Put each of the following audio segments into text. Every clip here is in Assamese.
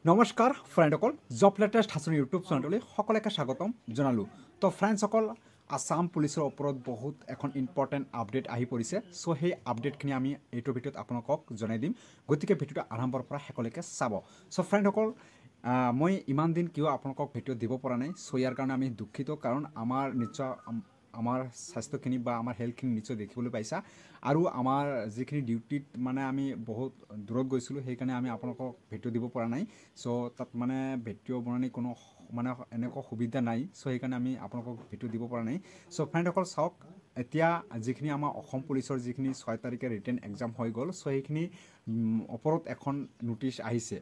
নমস্কাৰ ফ্ৰেণ্ডসকল জব লেটেষ্ট হাছন ইউটিউব চেনেললৈ সকলোকে স্বাগতম জনালোঁ তো ফ্ৰেণ্ডসকল আসাম পুলিচৰ ওপৰত বহুত এখন ইম্পৰ্টেণ্ট আপডেট আহি পৰিছে চ' সেই আপডেটখিনি আমি এইটোৰ ভিতৰত আপোনালোকক জনাই দিম গতিকে ভিডিঅ'টো আৰম্ভৰ পৰা শেষলৈকে চাব চ' ফ্ৰেণ্ডসকল মই ইমান দিন কিয় আপোনালোকক ভিডিঅ' দিব পৰা নাই চ' ইয়াৰ কাৰণে আমি দুখিত কাৰণ আমাৰ নিশ্চয় আমাৰ স্বাস্থ্যখিনি বা আমাৰ হেল্থখিনি নিশ্চয় দেখিবলৈ পাইছা আৰু আমাৰ যিখিনি ডিউটিত মানে আমি বহুত দূৰত গৈছিলোঁ সেইকাৰণে আমি আপোনালোকক ভিডিঅ' দিব পৰা নাই চ' তাত মানে ভিডিঅ' বনানি কোনো মানে এনেকুৱা সুবিধা নাই চ' সেইকাৰণে আমি আপোনালোকক ভিডিঅ' দিব পৰা নাই চ' ফ্ৰেণ্ডসকল চাওক এতিয়া যিখিনি আমাৰ অসম পুলিচৰ যিখিনি 6 তাৰিখে ৰিটেন এক্সাম হৈ গ'ল চ' সেইখিনি ওপৰত এখন নোটিছ আহিছে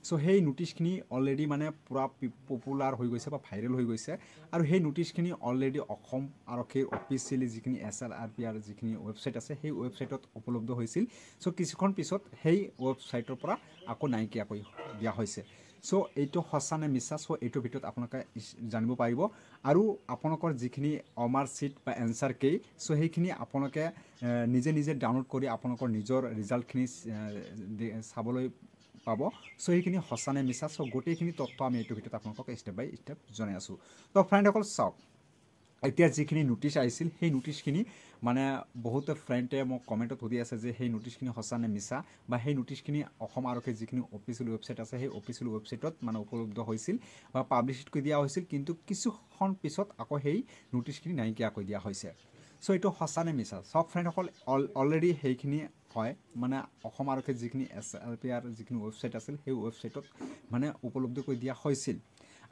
চ' সেই নোটিছখিনি অলৰেডি মানে পূৰা পপুলাৰ হৈ গৈছে বা ভাইৰেল হৈ গৈছে আৰু সেই নোটিছখিনি অলৰেডি অসম আৰক্ষীৰ অফিচিয়েলি যিখিনি SLRPৰ যিখিনি ৱেবছাইট আছে সেই ৱেবছাইটত উপলব্ধ হৈছিল চ' কিছুক্ষণ পিছত সেই ৱেবছাইটৰ পৰা আকৌ নাইকিয়া কৰি দিয়া হৈছে চ' এইটো সঁচা নে মিছা চ' এইটোৰ ভিতৰত আপোনালোকে জানিব পাৰিব আৰু আপোনালোকৰ যিখিনি মাৰ্কশ্বিট বা এনচাৰ কি চ' সেইখিনি আপোনালোকে নিজে নিজে ডাউনলোড কৰি আপোনালোকৰ নিজৰ ৰিজাল্টখিনি চাবলৈ পাব চ' সেইখিনি সঁচা নে মিছা চ' গোটেইখিনি তথ্য আমি এইটোৰ ভিতৰত আপোনালোকক ষ্টেপ বাই ষ্টেপ জনাই আছোঁ তো ফ্ৰেণ্ডসকল চাওক এতিয়া যিখিনি নোটিছ আহিছিল সেই নোটিছখিনি মানে বহুতে ফ্ৰেণ্ডে মোক কমেণ্টত সুধি আছে যে সেই নোটিছখিনি সঁচা নে মিছা বা সেই নোটিছখিনি অসম আৰক্ষীৰ যিখিনি অফিচিয়েল ৱেবছাইট আছে সেই অফিচিয়েল ৱেবছাইটত মানে উপলব্ধ হৈছিল বা পাব্লিছ কৰি দিয়া হৈছিল কিন্তু কিছুক্ষণ পিছত আকৌ সেই নোটিছখিনি নাইকিয়া কৰি দিয়া হৈছে চ' এইটো সঁচা নে মিছা চব ফ্ৰেণ্ডসকল অলৰেডি সেইখিনি হয় মানে অসম আৰক্ষীৰ যিখিনি SLPৰ যিখিনি ৱেবছাইট আছিল সেই ৱেবছাইটত মানে উপলব্ধ কৰি দিয়া হৈছিল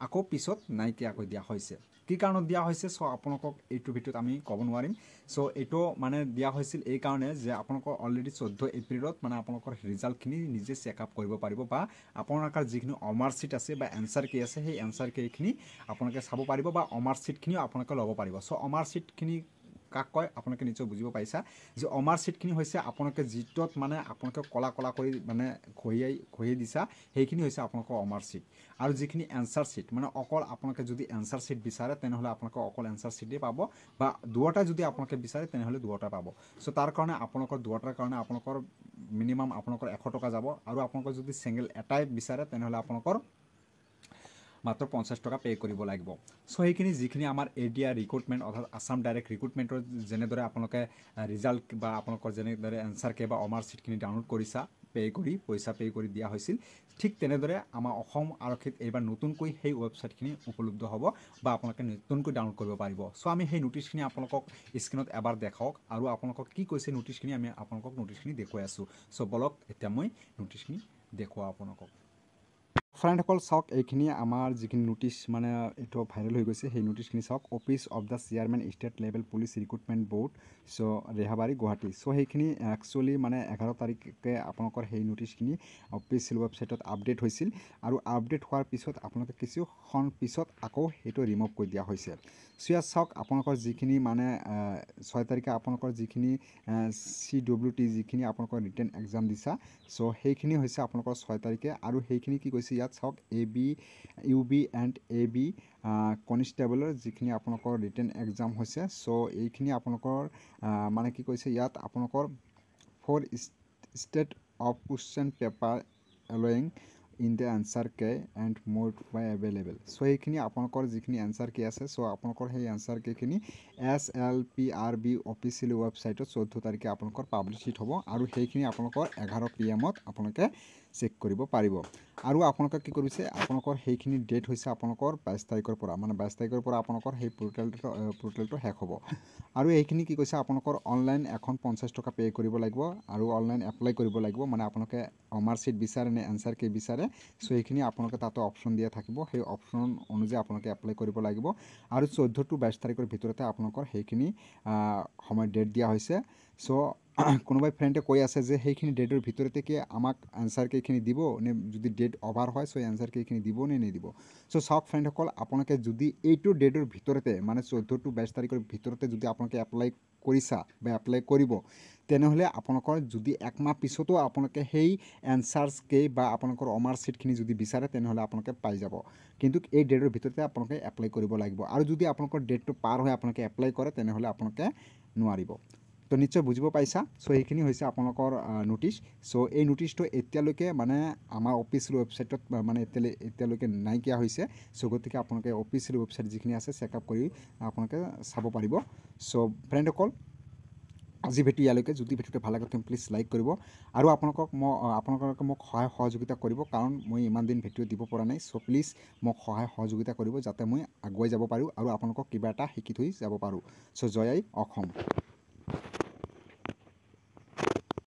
আকৌ পিছত নাইকিয়া কৰি দিয়া হৈছে কি কাৰণত দিয়া হৈছে চ' আপোনালোকক এইটোৰ ভিতৰত আমি ক'ব নোৱাৰিম চ' এইটো মানে দিয়া হৈছিল এই কাৰণে যে আপোনালোকৰ অলৰেডি 14 এপ্ৰিলত মানে আপোনালোকৰ ৰিজাল্টখিনি নিজে চেকআপ কৰিব পাৰিব বা আপোনালোকৰ যিখিনি মাৰ্কশ্বিট আছে বা এনচাৰ কি আছে সেই এনচাৰ কিখিনি আপোনালোকে চাব পাৰিব বা মাৰ্কশ্বিটখিনিও আপোনালোকে ল'ব পাৰিব চ' মাৰ্কশ্বিটখিনি কাক কয় আপোনালোকে নিশ্চয় বুজিব পাৰিছা যে মাৰ্কশ্বিটখিনি হৈছে আপোনালোকে যিটোত মানে আপোনালোকে কলা কৰি মানে ঘঁহিয়াই দিছা সেইখিনি হৈছে আপোনালোকৰ মাৰ্কশ্বিট আৰু যিখিনি এনচাৰ শ্বীট মানে অকল আপোনালোকে যদি এনচাৰ শ্বীট বিচাৰে তেনেহ'লে আপোনালোকে অকল এনচাৰ শ্বীটেই পাব বা দুয়োটা যদি আপোনালোকে বিচাৰে তেনেহ'লে দুয়োটা পাব চ' তাৰ কাৰণে আপোনালোকৰ দুয়োটাৰ কাৰণে আপোনালোকৰ মিনিমাম আপোনালোকৰ 100 টকা যাব আৰু আপোনালোকৰ যদি ছিংগল এটাই বিচাৰে তেনেহ'লে আপোনালোকৰ মাত্ৰ 50 টকা পে' কৰিব লাগিব চ' সেইখিনি যিখিনি আমাৰ ADR ৰিক্ৰুটমেণ্ট অৰ্থাৎ আসাম ডাইৰেক্ট ৰিক্ৰুটমেণ্টৰ যেনেদৰে আপোনালোকে ৰিজাল্ট বা আপোনালোকৰ যেনেদৰে এনচাৰ কে বা মাৰ্কশ্বিটখিনি ডাউনলোড কৰিছা পইচা পে' কৰি দিয়া হৈছিল ঠিক তেনেদৰে আমাৰ অসম আৰক্ষীত এইবাৰ নতুনকৈ সেই ৱেবছাইটখিনি উপলব্ধ হ'ব বা আপোনালোকে নতুনকৈ ডাউনলোড কৰিব পাৰিব চ' আমি সেই নোটিছখিনি আপোনালোকক স্ক্ৰীণত এবাৰ দেখাওক আৰু আপোনালোকক কি কৈছে নোটিছখিনি আমি আপোনালোকক নোটিছখিনি দেখুৱাই আছোঁ চ' বলক এতিয়া মই নোটিছখিনি দেখুৱাওঁ আপোনালোকক ফ্ৰেণ্ডসকল চাওক এইখিনি আমাৰ যিখিনি নোটিছ মানে এইটো ভাইৰেল হৈ গৈছে সেই নোটিছখিনি চাওক office of the chairman state level police recruitment board so' Rehabari Guwahati so' সেইখিনি একচুৱেলি মানে 11 তাৰিখে আপোনালোকৰ সেই নোটিছখিনি অফিচিয়েল ৱেবছাইটত আপডেট হৈছিল আৰু আপডেট হোৱাৰ পিছত আপোনালোকে কিছুক্ষণ পিছত আকৌ সেইটো ৰিমুভ কৰি দিয়া হৈছে চ' ইয়াত চাওক আপোনালোকৰ যিখিনি মানে 6 তাৰিখে আপোনালোকৰ যিখিনি CWT যিখিনি আপোনালোকৰ ৰিটেন এক্সাম দিছা চ' সেইখিনি হৈছে আপোনালোকৰ 6 তাৰিখে আৰু সেইখিনি কি কৈছে ইয়াত চাওক AB UB এণ্ড AB কনষ্টেবলৰ যিখিনি আপোনালোকৰ ৰিটেন এক্সাম হৈছে চ' এইখিনি আপোনালোকৰ মানে কি কৈছে ইয়াত আপোনালোকৰ 4 state of question paper allowing in the answer key and mode by available so' সেইখিনি আপোনালোকৰ যিখিনি এনচাৰ কে আছে চ' আপোনালোকৰ সেই এনচাৰ কেখিনি SLPRB অফিচিয়েল ৱেবছাইটত 14 তাৰিখে আপোনালোকৰ পাব্লিছিড হ'ব আৰু সেইখিনি আপোনালোকৰ 11 PM আপোনালোকে চেক কৰিব পাৰিব আৰু আপোনালোকে কি কৰিছে আপোনালোকৰ সেইখিনি ডেট হৈছে আপোনালোকৰ 22 তাৰিখৰ পৰা মানে 22 তাৰিখৰ পৰা আপোনালোকৰ সেই পোৰ্টেলটো শেষ হ'ব আৰু এইখিনি কি কৈছে আপোনালোকৰ অনলাইন এখন 50 টকা পে' কৰিব লাগিব আৰু অনলাইন এপ্লাই কৰিব লাগিব মানে আপোনালোকে মাৰ্কশ্বিট বিচাৰে নে এনচাৰ কি বিচাৰে চ' সেইখিনি আপোনালোকে তাতে অপশ্যন দিয়া থাকিব সেই অপশ্যন অনুযায়ী আপোনালোকে এপ্লাই কৰিব লাগিব আৰু 14 to 22 তাৰিখৰ ভিতৰতে আপোনালোকৰ সেইখিনি সময় ডেট দিয়া হৈছে চ' কোনোবাই ফ্ৰেণ্ডে কৈ আছে যে সেইখিনি ডেটৰ ভিতৰতে কি আমাক এনচাৰ কেইখিনি দিব নে যদি ডেট অভাৰ হয় চ' এনচাৰ কেইখিনি দিব নে নিদিব চ' চাওক ফ্ৰেণ্ডসকল আপোনালোকে যদি এইটো ডেটৰ ভিতৰতে মানে 14 to 22 তাৰিখৰ ভিতৰতে যদি আপোনালোকে এপ্লাই কৰিছা বা এপ্লাই কৰিব তেনেহ'লে আপোনালোকৰ যদি একমাহ পিছতো আপোনালোকে সেই এনচাৰ্ছ কে বা আপোনালোকৰ মাৰ্কশ্বিটখিনি যদি বিচাৰে তেনেহ'লে আপোনালোকে পাই যাব কিন্তু এই ডেটৰ ভিতৰতে আপোনালোকে এপ্লাই কৰিব লাগিব আৰু যদি আপোনালোকৰ ডেটটো পাৰ হৈ আপোনালোকে এপ্লাই কৰে তেনেহ'লে আপোনালোকে নোৱাৰিব তো নিশ্চয় বুজিব পাইছা চ' এইখিনি হৈছে আপোনালোকৰ নোটিছ চ' এই নোটিছটো এতিয়ালৈকে মানে আমাৰ অফিচিয়েল ৱেবছাইটত মানে এতিয়ালৈকে নাইকিয়া হৈছে চ' গতিকে আপোনালোকে অফিচিয়েল ৱেবছাইট যিখিনি আছে চেকআপ কৰি আপোনালোকে চাব পাৰিব চ' ফ্ৰেণ্ডসকল আজি ভিডিঅ' ইয়ালৈকে যদি ভিডিঅ'টো ভাল লাগে তুমি প্লিজ লাইক কৰিব আৰু আপোনালোকে মোক সহায় সহযোগিতা কৰিব কাৰণ মই ইমান দিন ভিডিঅ' দিব পৰা নাই চ' প্লিজ মোক সহায় সহযোগিতা কৰিব যাতে মই আগুৱাই যাব পাৰোঁ আৰু আপোনালোকক কিবা এটা শিকি থৈ যাব পাৰোঁ চ' জয় আই অসম।